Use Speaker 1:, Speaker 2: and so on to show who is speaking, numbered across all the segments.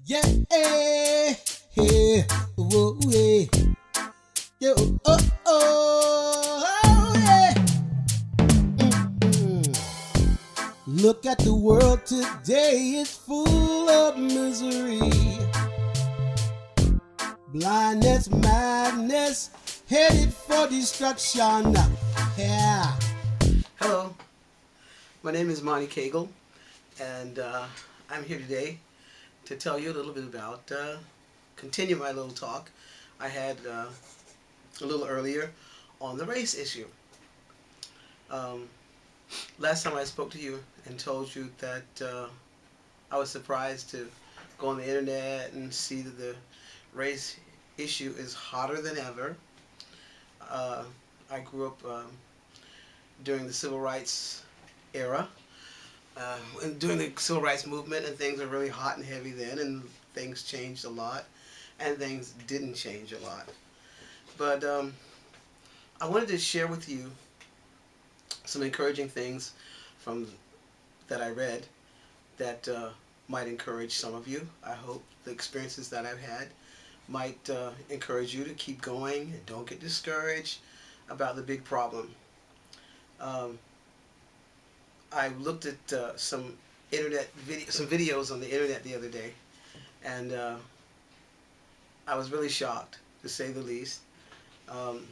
Speaker 1: Yeah, yeah, whoa, yeah, yo, yeah. Look at the world today, it's full of misery, blindness, madness, headed for destruction. Yeah.
Speaker 2: Hello, my name is Monte Cagle, and I'm here today to tell you a little bit about, continue my little talk I had a little earlier on the race issue. Um, Last time I spoke to you and told you that I was surprised to go on the internet and see that the race issue is hotter than ever. Uh, I grew up during the civil rights era. And during the civil rights movement, and things were really hot and heavy then, and things changed a lot, and things didn't change a lot. But I wanted to share with you some encouraging things from that I read that might encourage some of you. I hope the experiences that I've had might encourage you to keep going and don't get discouraged about the big problem. Um, I looked at some videos on the internet the other day, and I was really shocked, to say the least, um,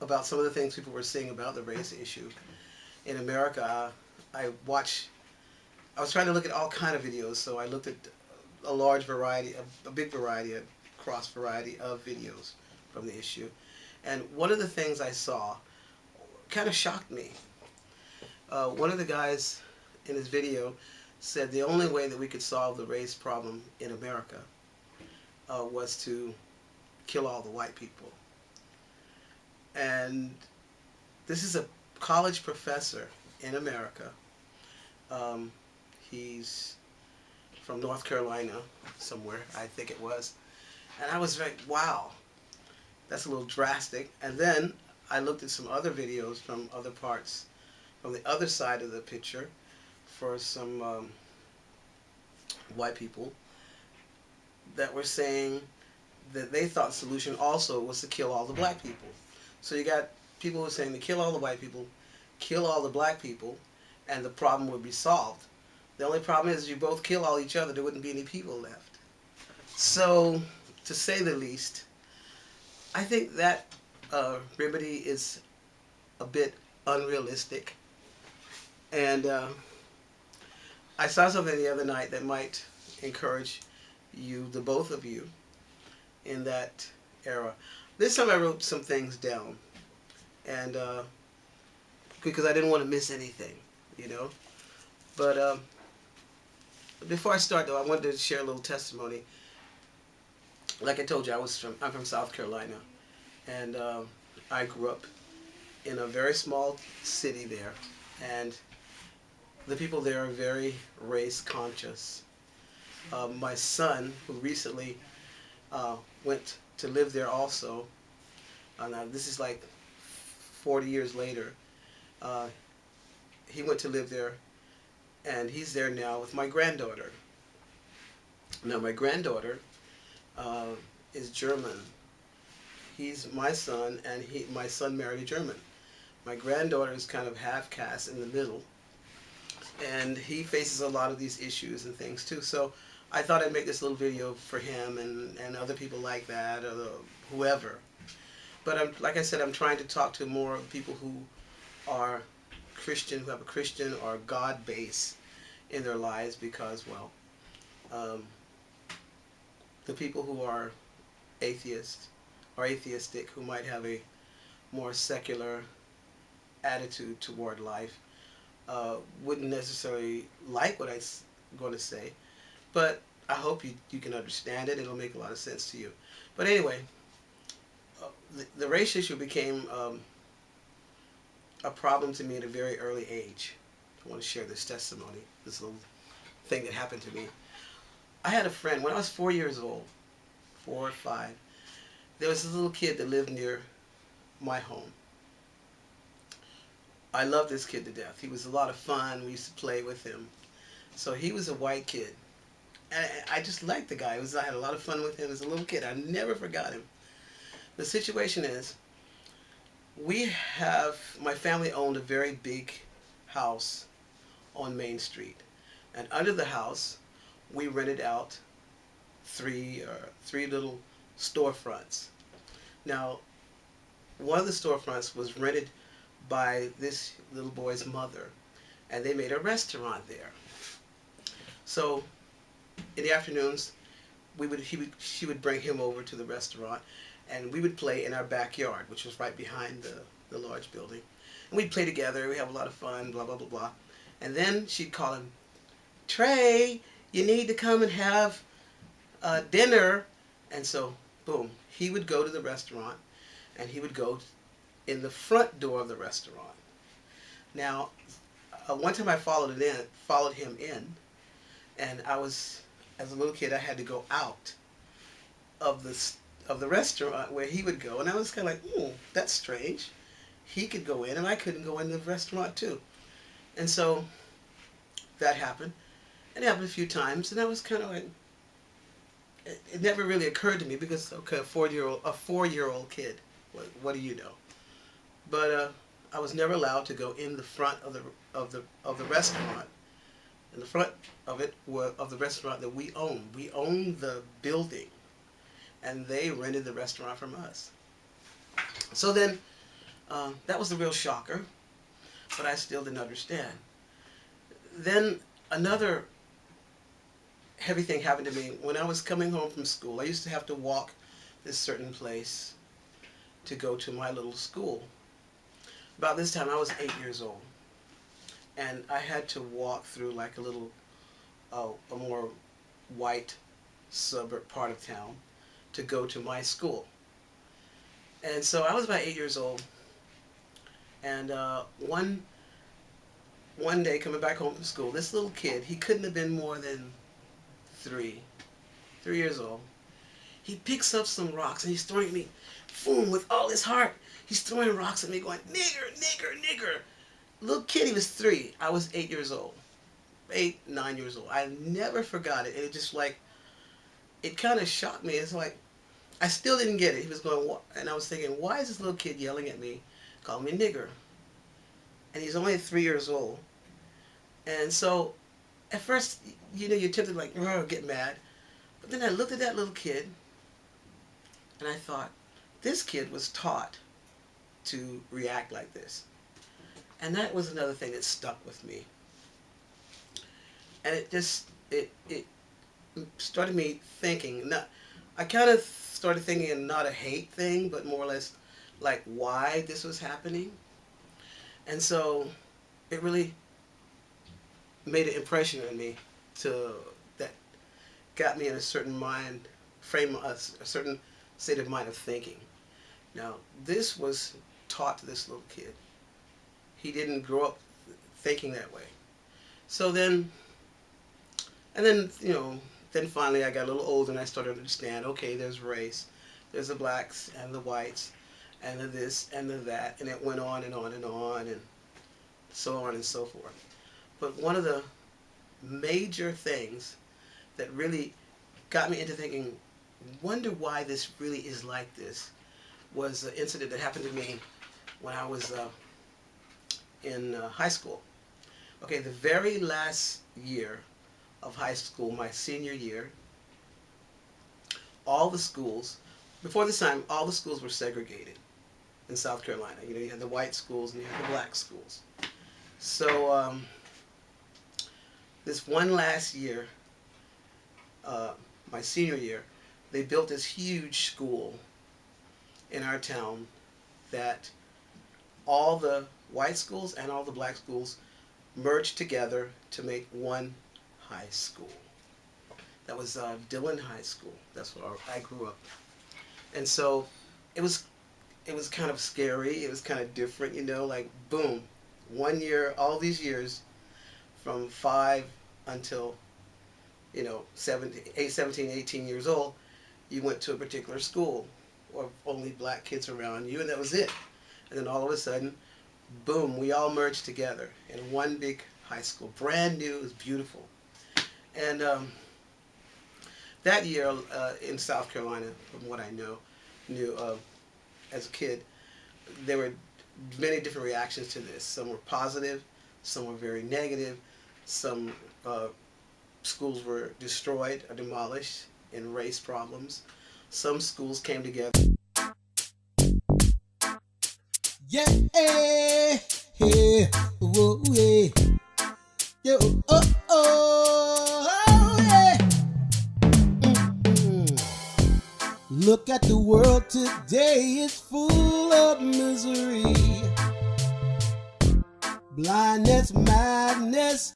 Speaker 2: about some of the things people were saying about the race issue in America. I watch. I was trying to look at all kind of videos, so I looked at a large variety, a big variety, a cross variety of videos from the issue, and one of the things I saw kind of shocked me. One of the guys in his video said the only way that we could solve the race problem in America was to kill all the white people. And this is a college professor in America. He's from North Carolina, somewhere, I think it was. And I was like, wow, that's a little drastic. And then I looked at some other videos from other parts, from the other side of the picture, for some white people that were saying that they thought the solution also was to kill all the black people. So you got people who are saying to kill all the white people, kill all the black people, and the problem would be solved. The only problem is you both kill all each other, there wouldn't be any people left. So, to say the least, I think that remedy is a bit unrealistic. And I saw something the other night that might encourage you, the both of you, in that era. This time I wrote some things down, and because I didn't want to miss anything, you know. But before I start, though, I wanted to share a little testimony. Like I told you, I'm from South Carolina, and I grew up in a very small city there, and the people there are very race conscious. My son, who recently went to live there also, now this is like 40 years later, he went to live there, and he's there now with my granddaughter. Now my granddaughter is German. He's my son, and my son married a German. My granddaughter is kind of half-caste in the middle, and he faces a lot of these issues and things too. So I thought I'd make this little video for him and other people like that, or whoever. But like I said, I'm trying to talk to more people who are Christian, who have a Christian or God base in their lives, because, well, the people who are atheists or atheistic, who might have a more secular attitude toward life, wouldn't necessarily like what I'm going to say, but I hope you can understand it. It'll make a lot of sense to you. But anyway, the race issue became a problem to me at a very early age. I want to share this testimony, this little thing that happened to me. I had a friend, when I was 4 years old, 4 or 5, there was this little kid that lived near my home. I loved this kid to death. He was a lot of fun. We used to play with him. So he was a white kid, And I just liked the guy. I had a lot of fun with him as a little kid. I never forgot him. The situation is, my family owned a very big house on Main Street. And under the house, we rented out three little storefronts. Now, one of the storefronts was rented by this little boy's mother, and they made a restaurant there. So, in the afternoons, she would bring him over to the restaurant, and we would play in our backyard, which was right behind the large building. And we'd play together. We'd have a lot of fun, blah, blah, blah, blah. And then she'd call him, Trey, you need to come and have dinner. And so, boom, he would go to the restaurant, and he would go in the front door of the restaurant. Now, one time I followed him in, and as a little kid, I had to go out of the restaurant where he would go, and I was kind of like, that's strange. He could go in, and I couldn't go in the restaurant too. And so that happened. It happened a few times, and I was kind of like, it never really occurred to me because, okay, a 4-year-old kid, what do you know? But I was never allowed to go in the front of the restaurant. In the front of the restaurant that we own. We owned the building, and they rented the restaurant from us. So then, that was the real shocker, but I still didn't understand. Then another heavy thing happened to me. When I was coming home from school, I used to have to walk this certain place to go to my little school. About this time, I was 8 years old, and I had to walk through like a more white suburb part of town to go to my school. And so I was about 8 years old, and one day coming back home from school, this little kid, he couldn't have been more than 3 years old. He picks up some rocks and he's throwing at me, boom, with all his heart. He's throwing rocks at me going, nigger, nigger, nigger. Little kid, he was 3. I was 8 years old. 8, 9 years old. I never forgot it. It just like, it kind of shocked me. It's like, I still didn't get it. He was going, what? And I was thinking, why is this little kid yelling at me, calling me nigger? And he's only 3 years old. And so, at first, you're tempted like, get mad. But then I looked at that little kid, and I thought, this kid was taught to react like this. And that was another thing that stuck with me. And it started me thinking, I kind of started thinking not a hate thing, but more or less like why this was happening. And so it really made an impression on me that got me in a certain a certain state of mind of thinking. Now, this was taught to this little kid. He didn't grow up thinking that way. So then finally I got a little older and I started to understand, okay, there's race. There's the blacks and the whites and the this and the that, and it went on and on and on and so on and so forth. But one of the major things that really got me into thinking, wonder why this really is like this, was an incident that happened to me when I was in high school. Okay, the very last year of high school, my senior year, all the schools, before this time, all the schools were segregated in South Carolina. You had the white schools and you had the black schools. So this one last year, my senior year, they built this huge school in our town that all the white schools and all the black schools merged together to make one high school. That was Dillon High School. That's where I grew up. And so it was kind of scary. It was kind of different, like boom, 1 year, all these years, from 5 until 17, 18 years old, you went to a particular school or only black kids around you, and that was it. And then all of a sudden, boom, we all merged together in one big high school. Brand new, it was beautiful. And That year in South Carolina, from what I knew as a kid, there were many different reactions to this. Some were positive, some were very negative. Some schools were destroyed or demolished in race problems. Some schools came together.
Speaker 1: Yeah, yeah, whoa, yeah, yo, oh, oh, yeah. Mm-mm. Look at the world today, it's full of misery, blindness, madness.